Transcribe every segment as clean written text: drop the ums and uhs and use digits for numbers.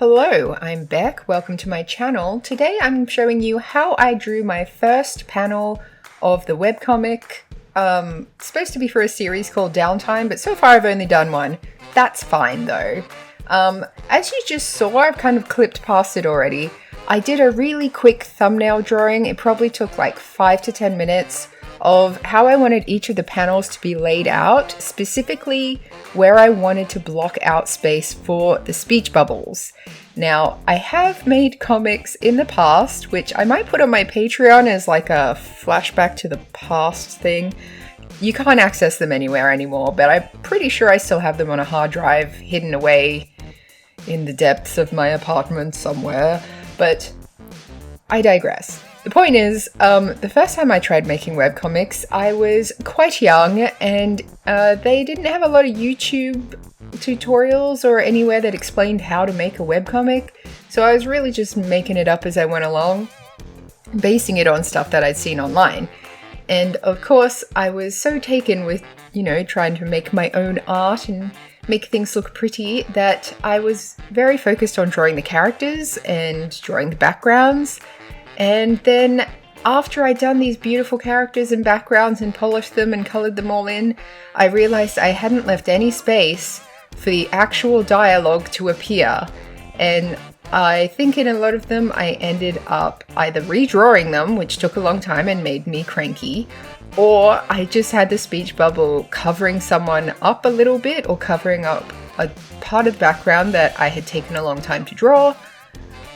Hello, I'm Beck. Welcome to my channel. Today I'm showing you how I drew my first panel of the webcomic. It's supposed to be for a series called Downtime, but so far I've only done one. That's fine though. As you just saw, I've kind of clipped past it already. I did a really quick thumbnail drawing. It probably took like 5 to 10 minutes of how I wanted each of the panels to be laid out, specifically where I wanted to block out space for the speech bubbles. Now, I have made comics in the past, which I might put on my Patreon as like a flashback to the past thing. You can't access them anywhere anymore, but I'm pretty sure I still have them on a hard drive hidden away in the depths of my apartment somewhere. But I digress. The point is, the first time I tried making webcomics, I was quite young and they didn't have a lot of YouTube tutorials or anywhere that explained how to make a webcomic. So I was really just making it up as I went along, basing it on stuff that I'd seen online. And of course, I was so taken with, trying to make my own art and make things look pretty that I was very focused on drawing the characters and drawing the backgrounds. And then after I'd done these beautiful characters and backgrounds and polished them and colored them all in, I realized I hadn't left any space for the actual dialogue to appear. And I think in a lot of them, I ended up either redrawing them, which took a long time and made me cranky, or I just had the speech bubble covering someone up a little bit or covering up a part of the background that I had taken a long time to draw.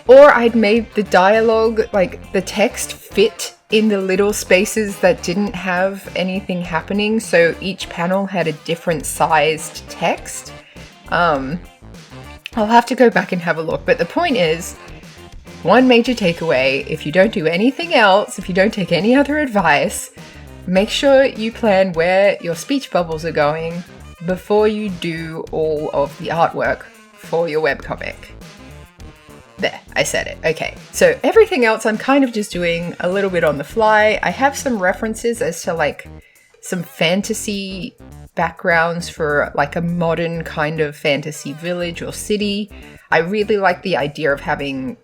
Or I'd made the dialogue, like the text, fit in the little spaces that didn't have anything happening, so each panel had a different sized text. I'll have to go back and have a look, but the point is, one major takeaway, if you don't do anything else, if you don't take any other advice, make sure you plan where your speech bubbles are going before you do all of the artwork for your webcomic. There, I said it. Okay, so everything else I'm kind of just doing a little bit on the fly. I have some references as to like some fantasy backgrounds for like a modern kind of fantasy village or city. I really like the idea of having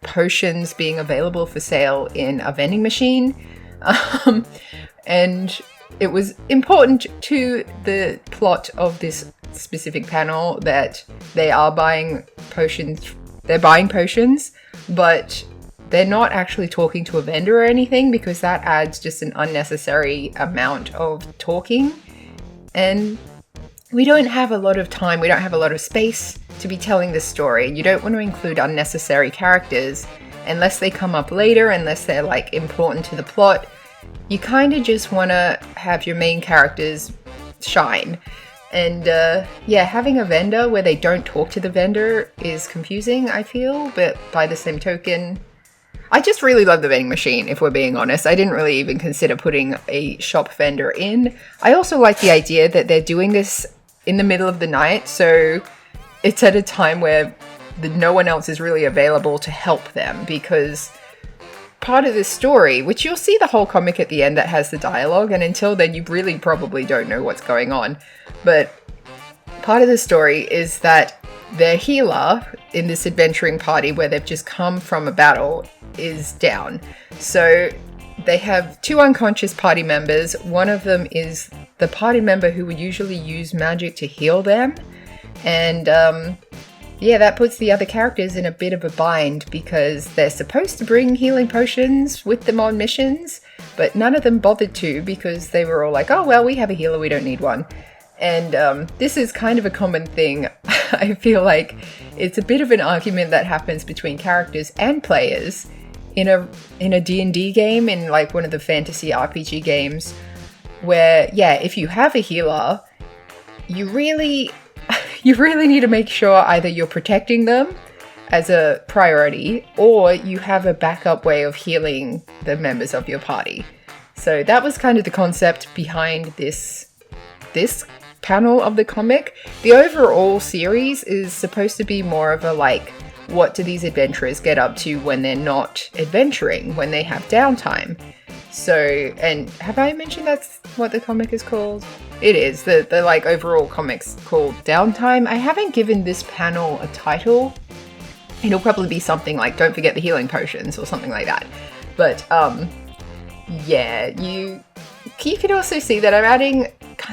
potions being available for sale in a vending machine. And it was important to the plot of this specific panel that they are buying potions. They're buying potions, but they're not actually talking to a vendor or anything because that adds just an unnecessary amount of talking. And we don't have a lot of time, we don't have a lot of space to be telling this story. You don't want to include unnecessary characters unless they come up later, unless they're like important to the plot. You kind of just want to have your main characters shine. And having a vendor where they don't talk to the vendor is confusing, I feel, but by the same token, I just really love the vending machine, if we're being honest. I didn't really even consider putting a shop vendor in. I also like the idea that they're doing this in the middle of the night, so it's at a time where no one else is really available to help them, because part of this story, which you'll see the whole comic at the end that has the dialogue, and until then you really probably don't know what's going on. But part of the story is that their healer in this adventuring party where they've just come from a battle is down. So they have 2 unconscious party members. One of them is the party member who would usually use magic to heal them. And that puts the other characters in a bit of a bind because they're supposed to bring healing potions with them on missions, but none of them bothered to because they were all like, oh, well, we have a healer, we don't need one. And this is kind of a common thing. I feel like it's a bit of an argument that happens between characters and players in a D&D game, in like one of the fantasy RPG games, where, if you have a healer, you really need to make sure either you're protecting them as a priority or you have a backup way of healing the members of your party. So that was kind of the concept behind this panel of the comic. The overall series is supposed to be more of a like, what do these adventurers get up to when they're not adventuring, when they have downtime? So, and have I mentioned that's what the comic is called? It is. The like overall comic's called Downtime. I haven't given this panel a title It'll probably be something like, don't forget the healing potions or something like that. But yeah, you can also see that I'm adding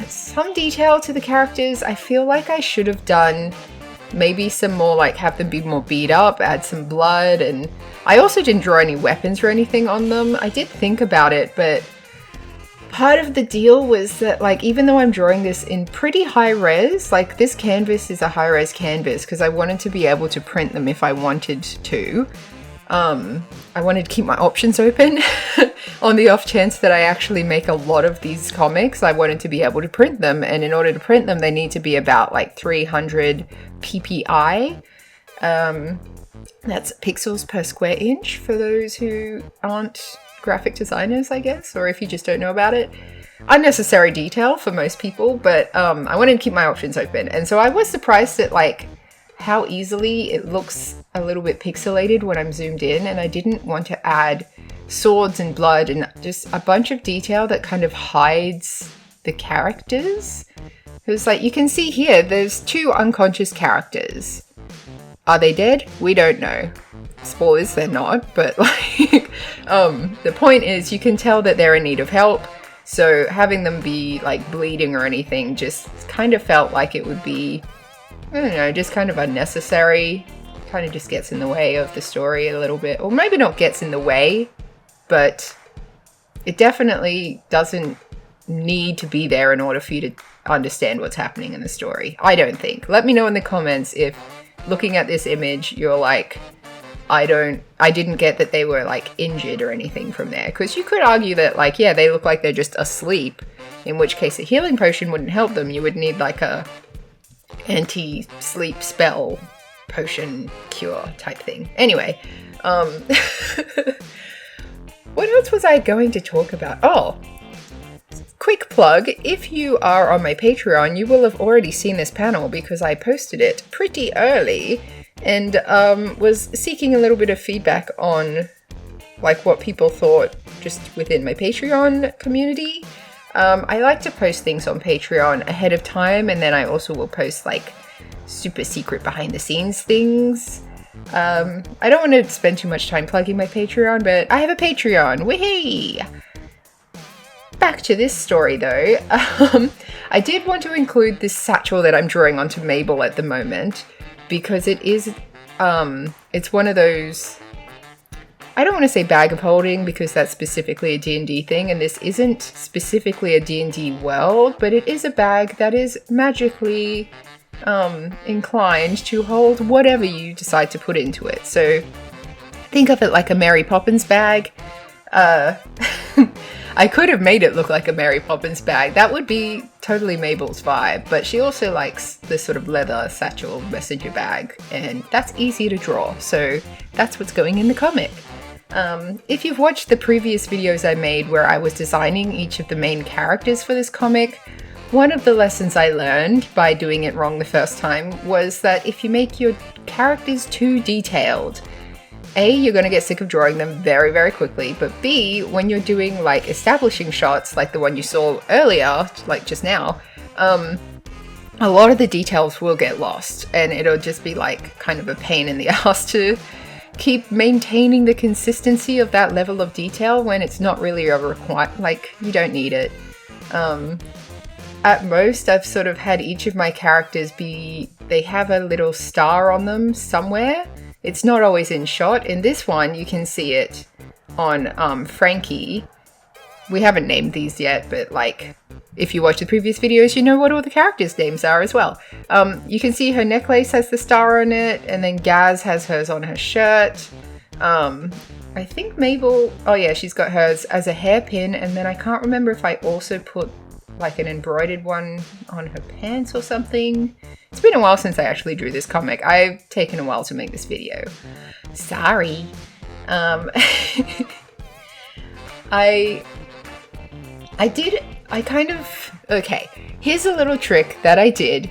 some detail to the characters. I feel like I should have done maybe some more, like have them be more beat up, add some blood, and I also didn't draw any weapons or anything on them. I did think about it, but part of the deal was that, like, even though I'm drawing this in pretty high res, like this canvas is a high res canvas because I wanted to be able to print them if I wanted to. I wanted to keep my options open on the off chance that I actually make a lot of these comics. I wanted to be able to print them, and in order to print them, they need to be about like 300 ppi. That's pixels per square inch for those who aren't graphic designers, I guess, or if you just don't know about it. Unnecessary detail for most people, but I wanted to keep my options open, and so I was surprised at like how easily it looks a little bit pixelated when I'm zoomed in, and I didn't want to add swords and blood and just a bunch of detail that kind of hides the characters. Because like you can see here, there's 2 unconscious characters. Are they dead? We don't know. Spoilers, they're not, but like the point is you can tell that they're in need of help, so having them be like bleeding or anything just kind of felt like it would be, I don't know, just kind of unnecessary. Kind of just gets in the way of the story a little bit. Or maybe not gets in the way, but it definitely doesn't need to be there in order for you to understand what's happening in the story. I don't think. Let me know in the comments if looking at this image you're like, I didn't get that they were like injured or anything from there. Because you could argue that like, yeah, they look like they're just asleep, in which case a healing potion wouldn't help them. You would need like a anti-sleep spell potion cure type thing. Anyway, what else was I going to talk about? Oh, quick plug. If you are on my Patreon, you will have already seen this panel because I posted it pretty early and was seeking a little bit of feedback on like what people thought just within my Patreon community. I like to post things on Patreon ahead of time, and then I also will post like super secret behind the scenes things. I don't want to spend too much time plugging my Patreon, but I have a Patreon. Whee! Back to this story though. I did want to include this satchel that I'm drawing onto Mabel at the moment because it is, it's one of those, I don't want to say bag of holding because that's specifically a D&D thing, and this isn't specifically a D&D world, but it is a bag that is magically inclined to hold whatever you decide to put into it. So think of it like a Mary Poppins bag. I could have made it look like a Mary Poppins bag. That would be totally Mabel's vibe, but she also likes this sort of leather satchel messenger bag, and that's easy to draw, so that's what's going in the comic. If you've watched the previous videos I made where I was designing each of the main characters for this comic, one of the lessons I learned by doing it wrong the first time was that if you make your characters too detailed, A, you're going to get sick of drawing them very, very quickly, but B, when you're doing like establishing shots like the one you saw earlier, like just now, a lot of the details will get lost, and it'll just be like kind of a pain in the ass to keep maintaining the consistency of that level of detail when it's not really a like you don't need it. At most, I've sort of had each of my characters they have a little star on them somewhere. It's not always in shot. In this one, you can see it on Frankie. We haven't named these yet, but like, if you watch the previous videos, you know what all the characters' names are as well. You can see her necklace has the star on it, and then Gaz has hers on her shirt. I think Mabel, oh yeah, she's got hers as a hairpin, and then I can't remember if I also put like an embroidered one on her pants or something. It's been a while since I actually drew this comic. I've taken a while to make this video. Sorry. Okay, here's a little trick that I did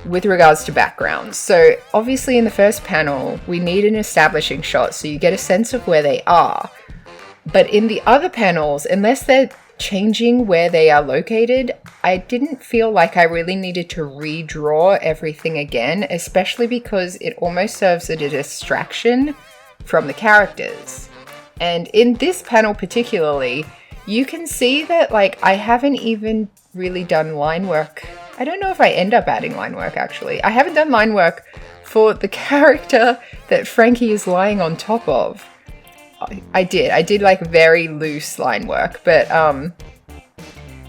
with regards to backgrounds. So obviously in the first panel, we need an establishing shot so you get a sense of where they are. But in the other panels, unless they're changing where they are located, I didn't feel like I really needed to redraw everything again, especially because it almost serves as a distraction from the characters. And in this panel particularly, you can see that like I haven't even really done line work. I don't know if I end up adding line work actually. I haven't done line work for the character that Frankie is lying on top of. I did like very loose line work, but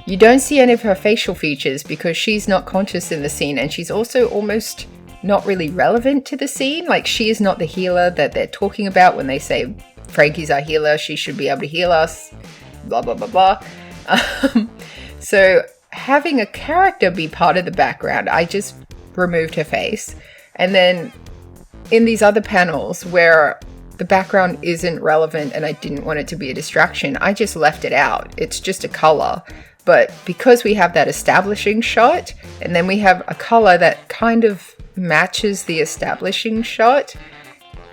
you don't see any of her facial features because she's not conscious in the scene, and she's also almost not really relevant to the scene. Like, she is not the healer that they're talking about when they say Frankie's our healer, she should be able to heal us, blah blah blah blah. So having a character be part of the background, I just removed her face. And then in these other panels where the background isn't relevant and I didn't want it to be a distraction, I just left it out. It's just a color. But because we have that establishing shot and then we have a color that kind of matches the establishing shot,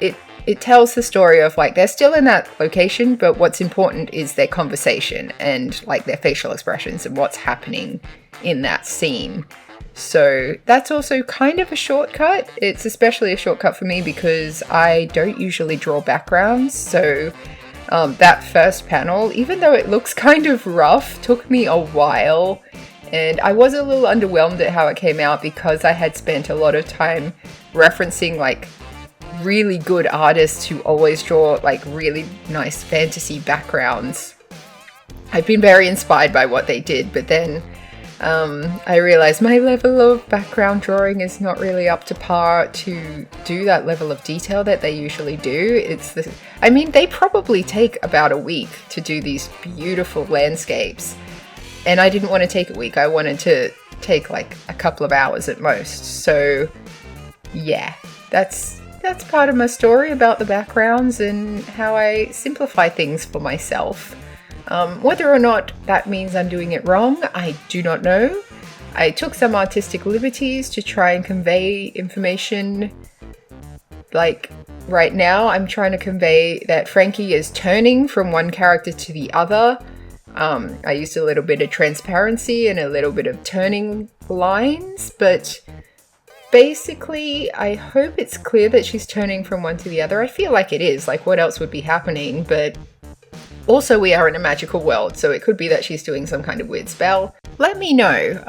it tells the story of like they're still in that location, but what's important is their conversation and like their facial expressions and what's happening in that scene. So that's also kind of a shortcut. It's especially a shortcut for me because I don't usually draw backgrounds. So that first panel, even though it looks kind of rough, took me a while. And I was a little underwhelmed at how it came out because I had spent a lot of time referencing like really good artists who always draw like really nice fantasy backgrounds. I've been very inspired by what they did, but then I realized my level of background drawing is not really up to par to do that level of detail that they usually do. They probably take about a week to do these beautiful landscapes, and I didn't want to take a week. I wanted to take like a couple of hours at most. So yeah, that's part of my story about the backgrounds and how I simplify things for myself. Whether or not that means I'm doing it wrong, I do not know. I took some artistic liberties to try and convey information. Like right now, I'm trying to convey that Frankie is turning from one character to the other. I used a little bit of transparency and a little bit of turning lines, but basically, I hope it's clear that she's turning from one to the other. I feel like it is. Like, what else would be happening? But also, we are in a magical world, so it could be that she's doing some kind of weird spell. Let me know.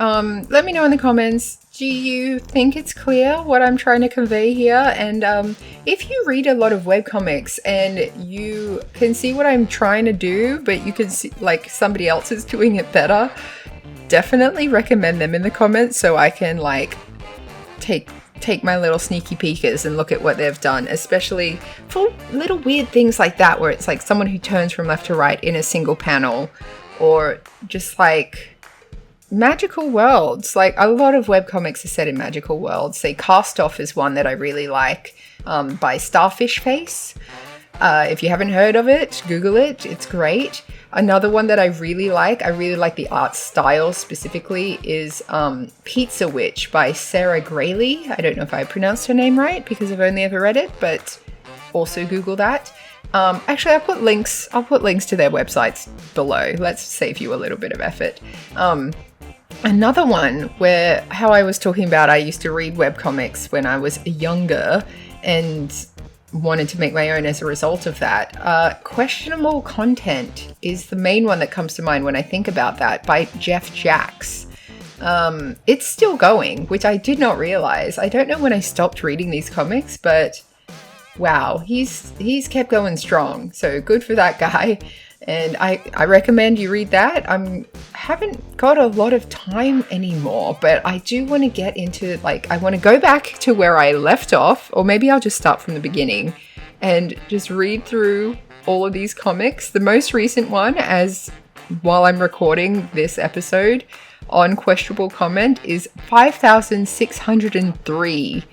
Let me know in the comments. Do you think it's clear what I'm trying to convey here? And if you read a lot of webcomics and you can see what I'm trying to do, but you can see like somebody else is doing it better, definitely recommend them in the comments so I can like take my little sneaky peekers and look at what they've done, especially for little weird things like that where it's like someone who turns from left to right in a single panel, or just like magical worlds. Like a lot of webcomics are set in magical worlds. Say Cast Off is one that I really like, by Starfish Face. If you haven't heard of it, Google it. It's great. Another one that I really like the art style specifically, is Pizza Witch by Sarah Grayley. I don't know if I pronounced her name right because I've only ever read it, but also Google that. Actually, I'll put links to their websites below. Let's save you a little bit of effort. Another one where how I was talking about I used to read webcomics when I was younger and wanted to make my own as a result of that. Questionable Content is the main one that comes to mind when I think about that, by Jeff Jacks. It's still going, which I did not realize. I don't know when I stopped reading these comics, but wow, he's kept going strong. So good for that guy. And I recommend you read that. Haven't got a lot of time anymore, but I do want to get into, like, I want to go back to where I left off, or maybe I'll just start from the beginning and just read through all of these comics. The most recent one, as while I'm recording this episode on Questionable Comment, is 5603.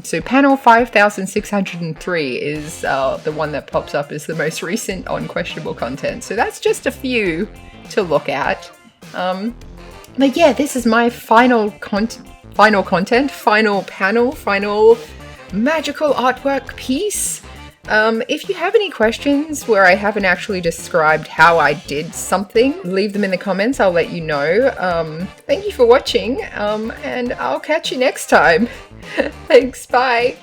So panel 5603 is the one that pops up as the most recent on Questionable Content. So that's just a few to look at. But yeah, this is my final panel, final magical artwork piece. If you have any questions where I haven't actually described how I did something, leave them in the comments, I'll let you know. Thank you for watching, and I'll catch you next time. Thanks, bye!